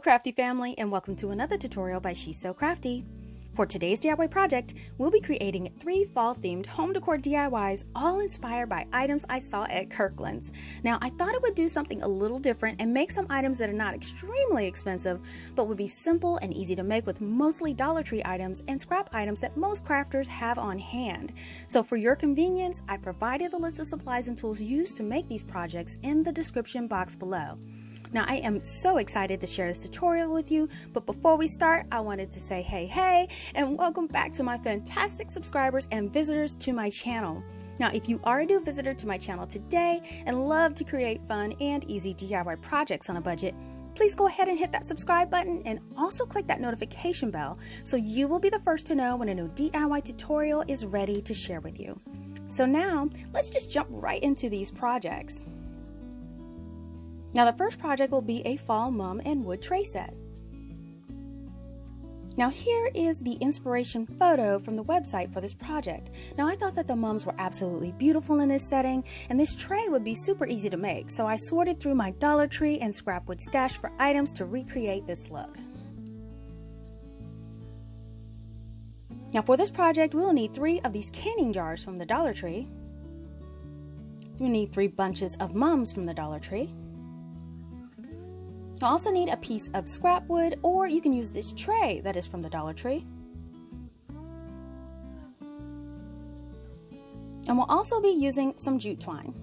Hello CraftDee Family, and welcome to another tutorial by She's So Crafty. For today's DIY project, we'll be creating 3 fall-themed home decor DIYs, all inspired by items I saw at Kirkland's. Now, I thought it would do something a little different and make some items that are not extremely expensive, but would be simple and easy to make with mostly Dollar Tree items and scrap items that most crafters have on hand. So for your convenience, I provided the list of supplies and tools used to make these projects in the description box below. Now, I am so excited to share this tutorial with you, but before we start, I wanted to say hey, and welcome back to my fantastic subscribers and visitors to my channel. Now, if you are a new visitor to my channel today and love to create fun and easy DIY projects on a budget, please go ahead and hit that subscribe button and also click that notification bell so you will be the first to know when a new DIY tutorial is ready to share with you. So now, let's just jump right into these projects. Now the first project will be a fall mum and wood tray set. Now here is the inspiration photo from the website for this project. Now I thought that the mums were absolutely beautiful in this setting, and this tray would be super easy to make, so I sorted through my Dollar Tree and scrap wood stash for items to recreate this look. Now for this project, we'll need 3 of these canning jars from the Dollar Tree. We need 3 bunches of mums from the Dollar Tree. You'll also need a piece of scrap wood, or you can use this tray that is from the Dollar Tree. And we'll also be using some jute twine.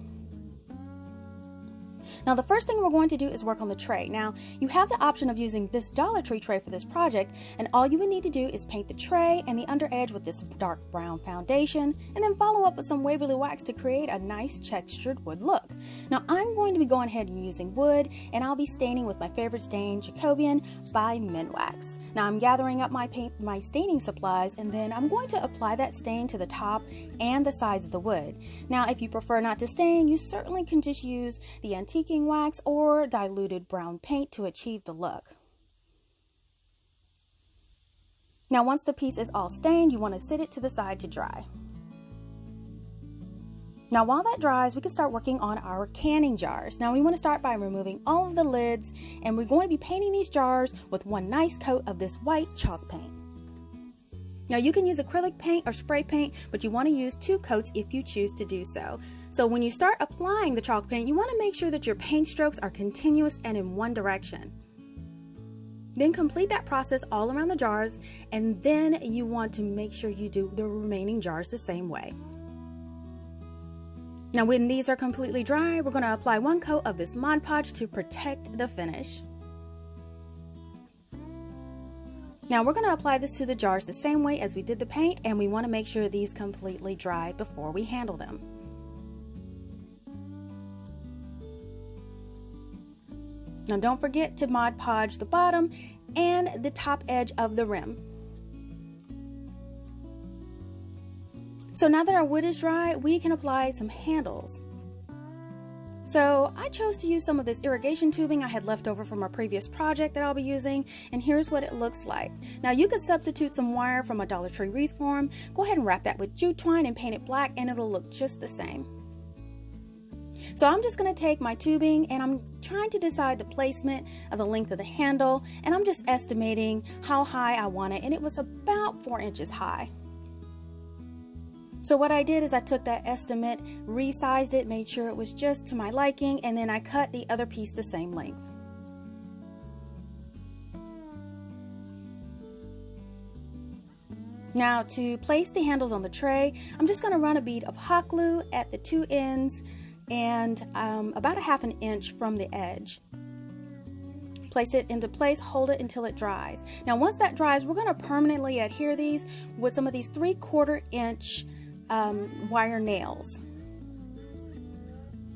Now the first thing we're going to do is work on the tray. Now you have the option of using this Dollar Tree tray for this project, and all you would need to do is paint the tray and the under edge with this dark brown foundation, and then follow up with some Waverly wax to create a nice textured wood look. Now I'm going to be going ahead and using wood, and I'll be staining with my favorite stain, Jacobian by Minwax. Now I'm gathering up my staining supplies, and then I'm going to apply that stain to the top and the sides of the wood. Now if you prefer not to stain, you certainly can just use the antiquing wax or diluted brown paint to achieve the look. Now once the piece is all stained, you want to sit it to the side to dry. Now while that dries, we can start working on our canning jars. Now we want to start by removing all of the lids, and we're going to be painting these jars with one nice coat of this white chalk paint. Now you can use acrylic paint or spray paint, but you want to use 2 coats if you choose to do so. So when you start applying the chalk paint, you want to make sure that your paint strokes are continuous and in one direction. Then complete that process all around the jars, and then you want to make sure you do the remaining jars the same way. Now when these are completely dry, we're going to apply 1 coat of this Mod Podge to protect the finish. Now we're going to apply this to the jars the same way as we did the paint, and we want to make sure these completely dry before we handle them. Now don't forget to Mod Podge the bottom and the top edge of the rim. So now that our wood is dry, we can apply some handles. So I chose to use some of this irrigation tubing I had left over from our previous project that I'll be using, and here's what it looks like. Now you could substitute some wire from a Dollar Tree wreath form. Go ahead and wrap that with jute twine and paint it black, and it'll look just the same. So I'm just going to take my tubing, and I'm trying to decide the placement of the length of the handle, and I'm just estimating how high I want it, and it was about 4 inches high. So what I did is I took that estimate, resized it, made sure it was just to my liking, and then I cut the other piece the same length. Now to place the handles on the tray, I'm just going to run a bead of hot glue at the 2 ends and about 1/2 inch from the edge. Place it into place, hold it until it dries. Now once that dries, we're going to permanently adhere these with some of these 3/4 inch wire nails.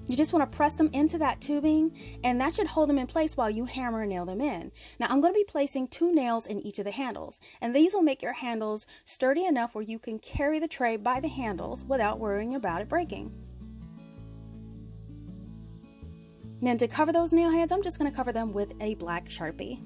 You just want to press them into that tubing, and that should hold them in place while you hammer and nail them in. Now I'm going to be placing 2 nails in each of the handles, and these will make your handles sturdy enough where you can carry the tray by the handles without worrying about it breaking. And then to cover those nail heads, I'm just going to cover them with a black Sharpie.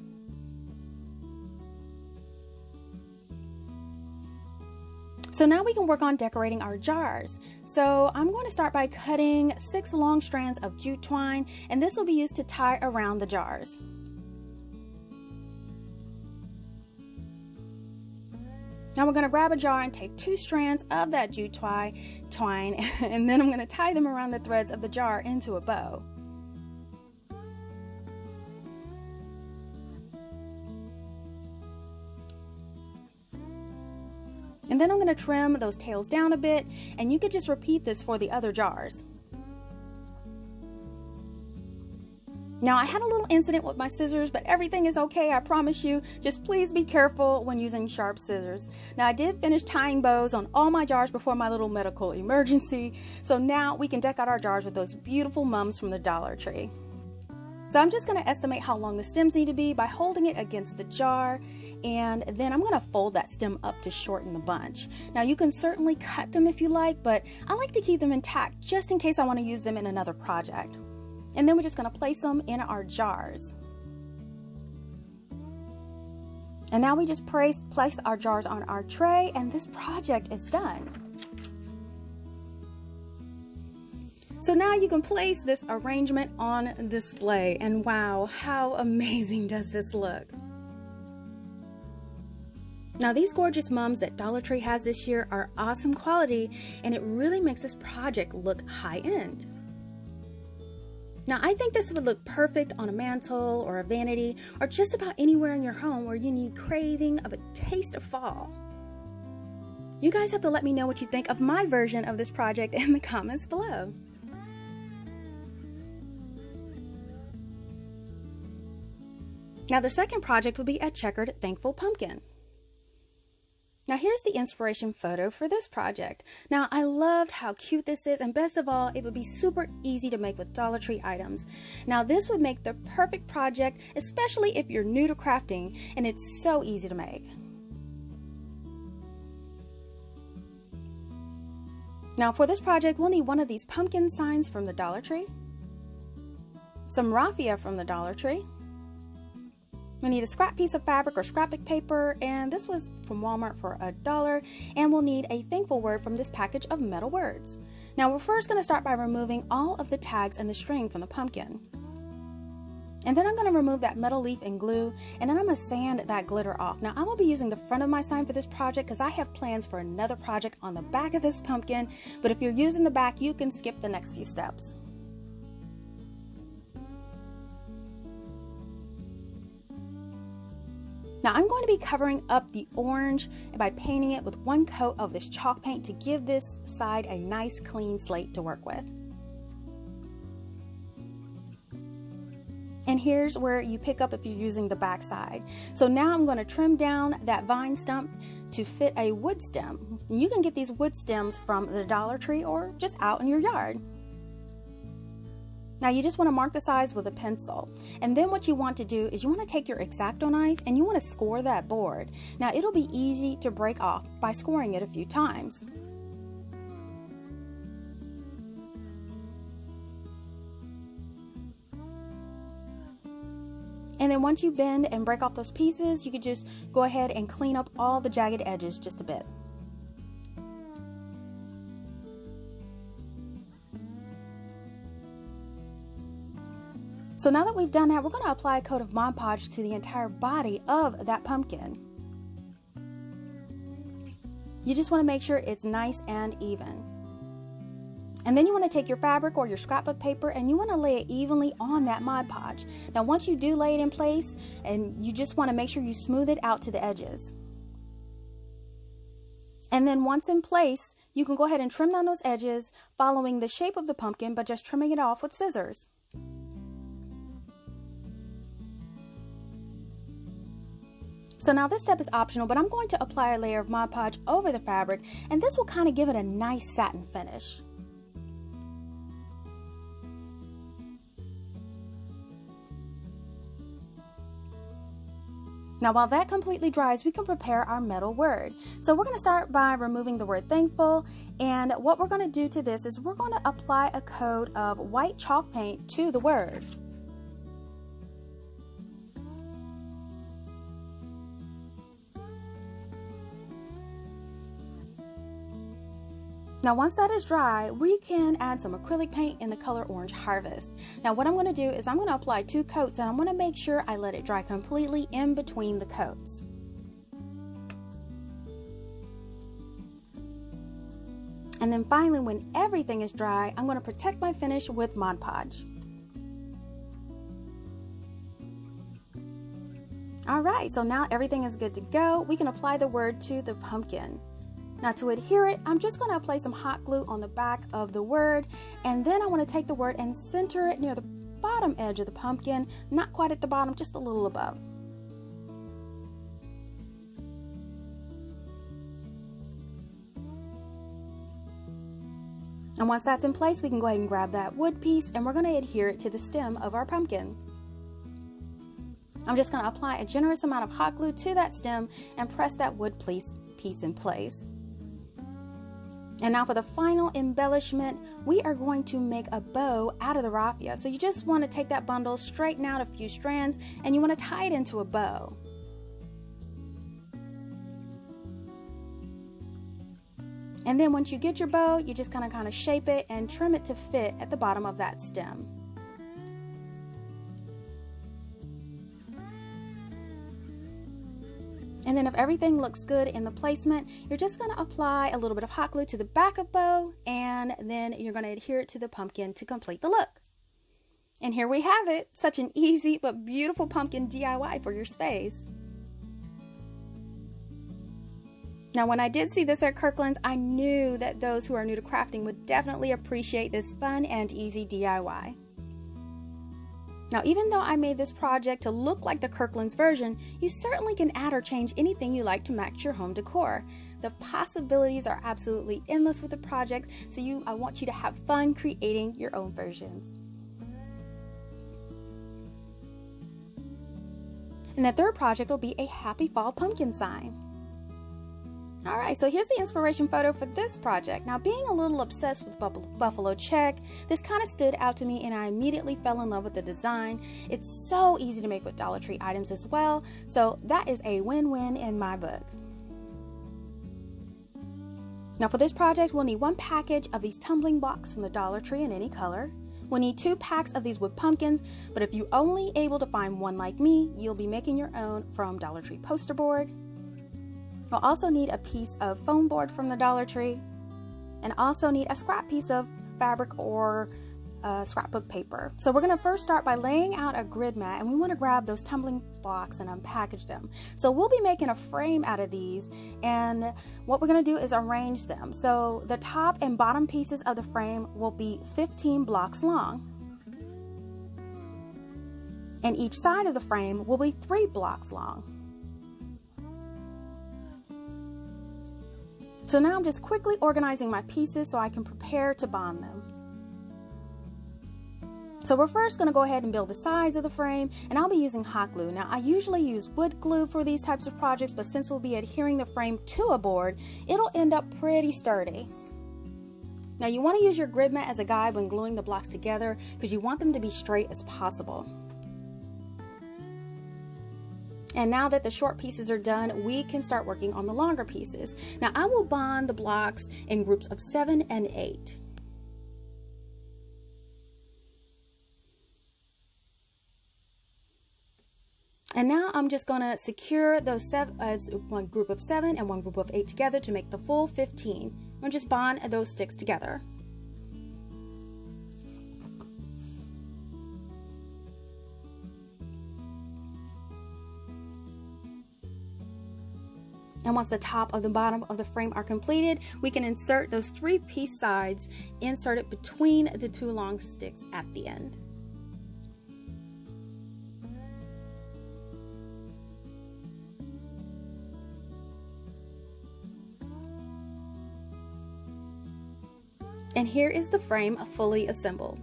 So now we can work on decorating our jars. So I'm going to start by cutting 6 long strands of jute twine, and this will be used to tie around the jars. Now we're going to grab a jar and take 2 strands of that jute twine, and then I'm going to tie them around the threads of the jar into a bow. And then I'm going to trim those tails down a bit, and you could just repeat this for the other jars. Now I had a little incident with my scissors, but everything is okay, I promise you. Just please be careful when using sharp scissors. Now I did finish tying bows on all my jars before my little medical emergency, so now we can deck out our jars with those beautiful mums from the Dollar Tree. So I'm just going to estimate how long the stems need to be by holding it against the jar, and then I'm going to fold that stem up to shorten the bunch. Now you can certainly cut them if you like, but I like to keep them intact just in case I want to use them in another project. And then we're just going to place them in our jars. And now we just place our jars on our tray, and this project is done. So now you can place this arrangement on display, and wow, how amazing does this look? Now these gorgeous mums that Dollar Tree has this year are awesome quality, and it really makes this project look high-end. Now I think this would look perfect on a mantle or a vanity or just about anywhere in your home where you need craving of a taste of fall. You guys have to let me know what you think of my version of this project in the comments below. Now the second project will be a checkered thankful pumpkin. Now here's the inspiration photo for this project. Now I loved how cute this is, and best of all, it would be super easy to make with Dollar Tree items. Now this would make the perfect project, especially if you're new to crafting, and it's so easy to make. Now for this project, we'll need one of these pumpkin signs from the Dollar Tree, some raffia from the Dollar Tree. We need a scrap piece of fabric or scrapbook paper, and this was from Walmart for $1, and we'll need a thankful word from this package of metal words. Now we're first going to start by removing all of the tags and the string from the pumpkin. And then I'm going to remove that metal leaf and glue, and then I'm going to sand that glitter off. Now I'm going to be using the front of my sign for this project because I have plans for another project on the back of this pumpkin, but if you're using the back, you can skip the next few steps. Now I'm going to be covering up the orange by painting it with 1 coat of this chalk paint to give this side a nice clean slate to work with. And here's where you pick up if you're using the back side. So now I'm going to trim down that vine stump to fit a wood stem. You can get these wood stems from the Dollar Tree or just out in your yard. Now you just want to mark the size with a pencil, and then what you want to do is you want to take your X-Acto knife and you want to score that board. Now it'll be easy to break off by scoring it a few times. And then once you bend and break off those pieces, you could just go ahead and clean up all the jagged edges just a bit. So now that we've done that, we're going to apply a coat of Mod Podge to the entire body of that pumpkin. You just want to make sure it's nice and even. And then you want to take your fabric or your scrapbook paper and you want to lay it evenly on that Mod Podge. Now once you do lay it in place, and you just want to make sure you smooth it out to the edges. And then once in place, you can go ahead and trim down those edges following the shape of the pumpkin, but just trimming it off with scissors. So now this step is optional, but I'm going to apply a layer of Mod Podge over the fabric, and this will kind of give it a nice satin finish. Now while that completely dries, we can prepare our metal word. So we're going to start by removing the word thankful, and what we're going to do to this is we're going to apply a coat of white chalk paint to the word. Now once that is dry, we can add some acrylic paint in the color Orange Harvest. Now what I'm going to do is I'm going to apply 2 coats, and I'm going to make sure I let it dry completely in between the coats. And then finally, when everything is dry, I'm going to protect my finish with Mod Podge. Alright, so now everything is good to go. We can apply the word to the pumpkin. Now to adhere it, I'm just going to apply some hot glue on the back of the word, and then I want to take the word and center it near the bottom edge of the pumpkin, not quite at the bottom, just a little above. And once that's in place, we can go ahead and grab that wood piece, and we're going to adhere it to the stem of our pumpkin. I'm just going to apply a generous amount of hot glue to that stem and press that wood piece in place. And now for the final embellishment, we are going to make a bow out of the raffia. So you just want to take that bundle, straighten out a few strands, and you want to tie it into a bow. And then once you get your bow, you just kind of shape it and trim it to fit at the bottom of that stem. And then if everything looks good in the placement, you're just going to apply a little bit of hot glue to the back of bow, and then you're going to adhere it to the pumpkin to complete the look. And here we have it, such an easy but beautiful pumpkin DIY for your space. Now when I did see this at Kirkland's, I knew that those who are new to crafting would definitely appreciate this fun and easy DIY. Now, even though I made this project to look like the Kirkland's version, you certainly can add or change anything you like to match your home decor. The possibilities are absolutely endless with the project, so I want you to have fun creating your own versions. And the third project will be a happy fall pumpkin sign. Alright, so here's the inspiration photo for this project. Now, being a little obsessed with buffalo check, this kind of stood out to me and I immediately fell in love with the design. It's so easy to make with Dollar Tree items as well, so that is a win-win in my book. Now for this project, we'll need one package of these tumbling blocks from the Dollar Tree in any color. We'll need 2 packs of these wood pumpkins, but if you're only able to find one like me, you'll be making your own from Dollar Tree poster board. We'll also need a piece of foam board from the Dollar Tree, and also need a scrap piece of fabric or scrapbook paper. So we're going to first start by laying out a grid mat, and we want to grab those tumbling blocks and unpackage them. So we'll be making a frame out of these, and what we're going to do is arrange them. So the top and bottom pieces of the frame will be 15 blocks long, and each side of the frame will be 3 blocks long. So now I'm just quickly organizing my pieces so I can prepare to bond them. So we're first going to go ahead and build the sides of the frame, and I'll be using hot glue. Now I usually use wood glue for these types of projects, but since we'll be adhering the frame to a board, it'll end up pretty sturdy. Now you want to use your grid mat as a guide when gluing the blocks together because you want them to be straight as possible. And now that the short pieces are done, we can start working on the longer pieces. Now I will bond the blocks in groups of 7 and 8. And now I'm just going to secure those one group of 7 and one group of 8 together to make the full 15. I'll just bond those sticks together. And once the top of the bottom of the frame are completed, we can insert those 3-piece sides inserted between the 2 long sticks at the end. And here is the frame fully assembled.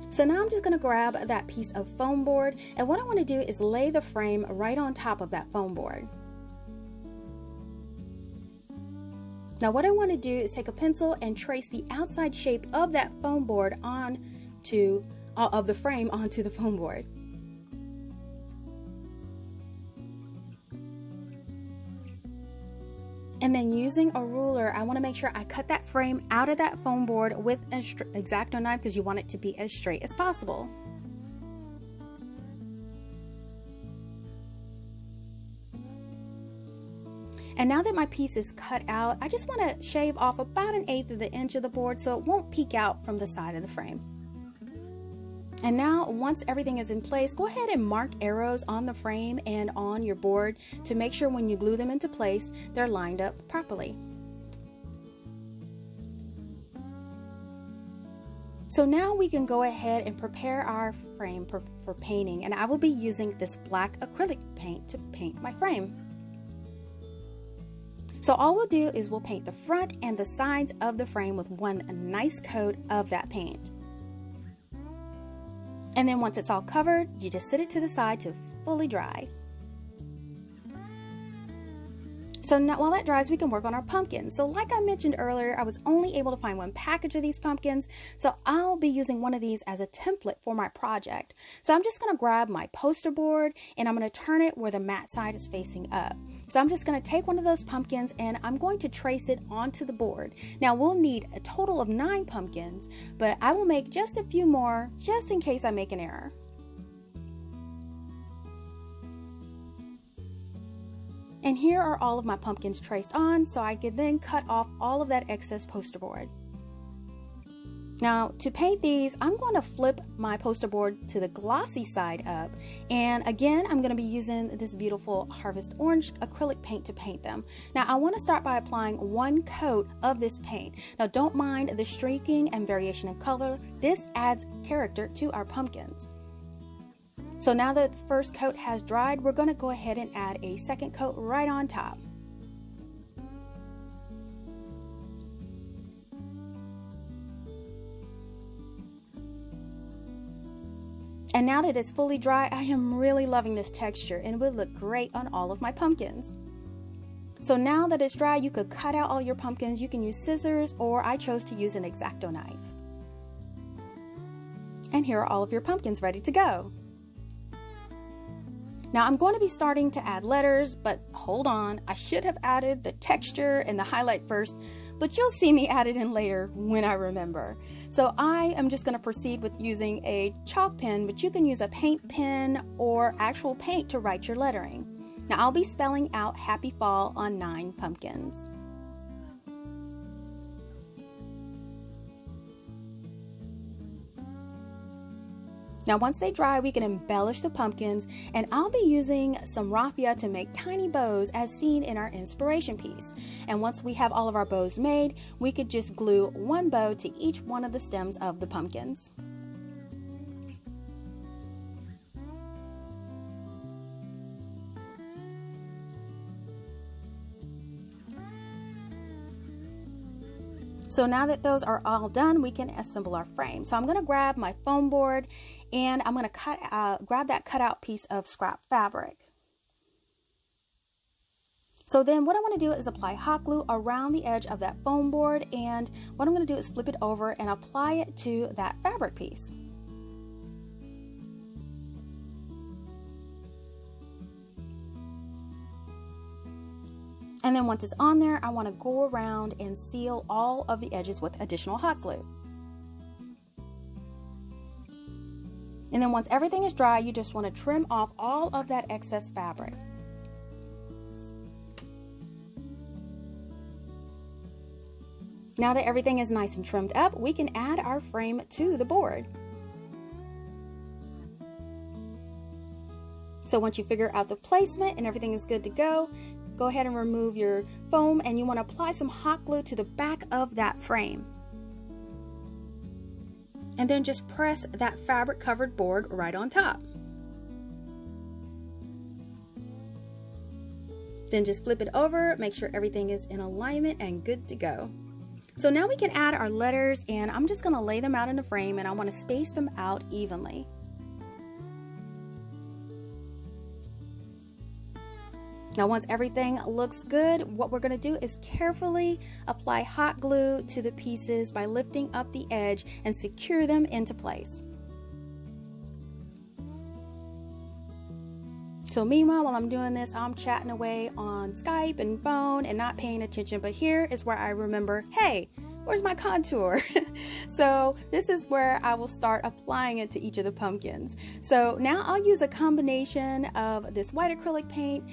So now I'm just going to grab that piece of foam board, and what I want to do is lay the frame right on top of that foam board. Now what I want to do is take a pencil and trace the outside shape of that foam board of the frame onto the foam board. And then using a ruler, I want to make sure I cut that frame out of that foam board with an X-Acto knife because you want it to be as straight as possible. And now that my piece is cut out, I just want to shave off about 1/8 of the inch of the board so it won't peek out from the side of the frame. And now, once everything is in place, go ahead and mark arrows on the frame and on your board to make sure when you glue them into place, they're lined up properly. So now we can go ahead and prepare our frame for painting, and I will be using this black acrylic paint to paint my frame. So all we'll do is we'll paint the front and the sides of the frame with one nice coat of that paint. And then once it's all covered, you just set it to the side to fully dry. So now while that dries, we can work on our pumpkins. So like I mentioned earlier, I was only able to find one package of these pumpkins, so I'll be using one of these as a template for my project. So I'm just going to grab my poster board and I'm going to turn it where the matte side is facing up. So I'm just going to take one of those pumpkins and I'm going to trace it onto the board. Now we'll need a total of 9 pumpkins, but I will make just a few more just in case I make an error. And here are all of my pumpkins traced on, so I can then cut off all of that excess poster board. Now to paint these, I'm going to flip my poster board to the glossy side up, and again I'm going to be using this beautiful Harvest Orange acrylic paint to paint them. Now I want to start by applying one coat of this paint. Now don't mind the streaking and variation in color, this adds character to our pumpkins. So now that the first coat has dried, we're going to go ahead and add a second coat right on top. And now that it's fully dry, I am really loving this texture and it would look great on all of my pumpkins. So now that it's dry, you could cut out all your pumpkins. You can use scissors, or I chose to use an X-Acto knife. And here are all of your pumpkins ready to go. Now I'm going to be starting to add letters, but hold on, I should have added the texture and the highlight first, but you'll see me add it in later when I remember. So I am just going to proceed with using a chalk pen, but you can use a paint pen or actual paint to write your lettering. Now I'll be spelling out Happy Fall on 9 pumpkins. Now once they dry, we can embellish the pumpkins, and I'll be using some raffia to make tiny bows as seen in our inspiration piece. And once we have all of our bows made, we could just glue one bow to each one of the stems of the pumpkins. So now that those are all done, we can assemble our frame. So I'm going to grab my foam board and I'm going to grab that cutout piece of scrap fabric. So then what I want to do is apply hot glue around the edge of that foam board, and what I'm going to do is flip it over and apply it to that fabric piece. And then once it's on there, I want to go around and seal all of the edges with additional hot glue. And then once everything is dry, you just want to trim off all of that excess fabric. Now that everything is nice and trimmed up, we can add our frame to the board. So once you figure out the placement and everything is good to go ahead and remove your foam, and you want to apply some hot glue to the back of that frame. And then just press that fabric covered board right on top. Then just flip it over, make sure everything is in alignment and good to go. So now we can add our letters, and I'm just going to lay them out in the frame, and I want to space them out evenly. Now once everything looks good, what we're going to do is carefully apply hot glue to the pieces by lifting up the edge and secure them into place. So meanwhile, while I'm doing this, I'm chatting away on Skype and phone and not paying attention, but here is where I remember, hey, where's my contour? So this is where I will start applying it to each of the pumpkins. So now I'll use a combination of this white acrylic paint,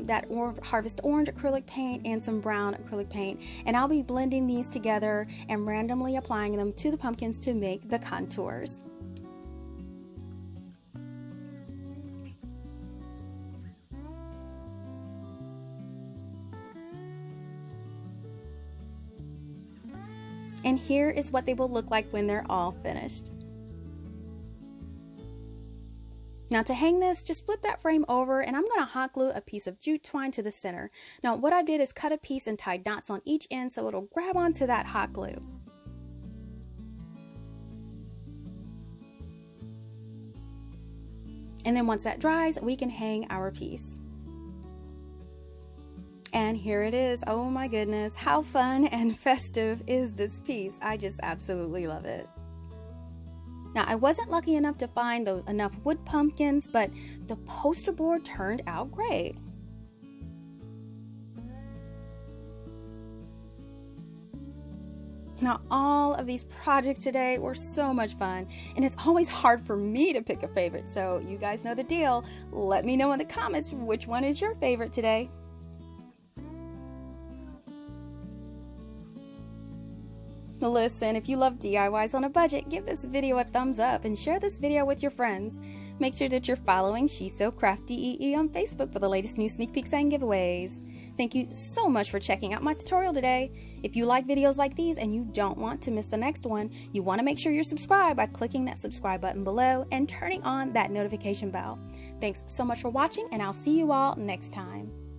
that Harvest Orange acrylic paint, and some brown acrylic paint. And I'll be blending these together and randomly applying them to the pumpkins to make the contours. And here is what they will look like when they're all finished. Now to hang this, just flip that frame over and I'm going to hot glue a piece of jute twine to the center. Now what I did is cut a piece and tied knots on each end so it'll grab onto that hot glue. And then once that dries, we can hang our piece. And here it is. Oh my goodness, how fun and festive is this piece? I just absolutely love it. Now I wasn't lucky enough to find enough wood pumpkins, but the poster board turned out great. Now all of these projects today were so much fun, and it's always hard for me to pick a favorite, so you guys know the deal. Let me know in the comments which one is your favorite today. Listen, if you love DIYs on a budget, give this video a thumbs up and share this video with your friends. Make sure that you're following She's So Crafty EE on Facebook for the latest new sneak peeks and giveaways. Thank you so much for checking out my tutorial today. If you like videos like these and you don't want to miss the next one, you want to make sure you're subscribed by clicking that subscribe button below and turning on that notification bell. Thanks so much for watching, and I'll see you all next time.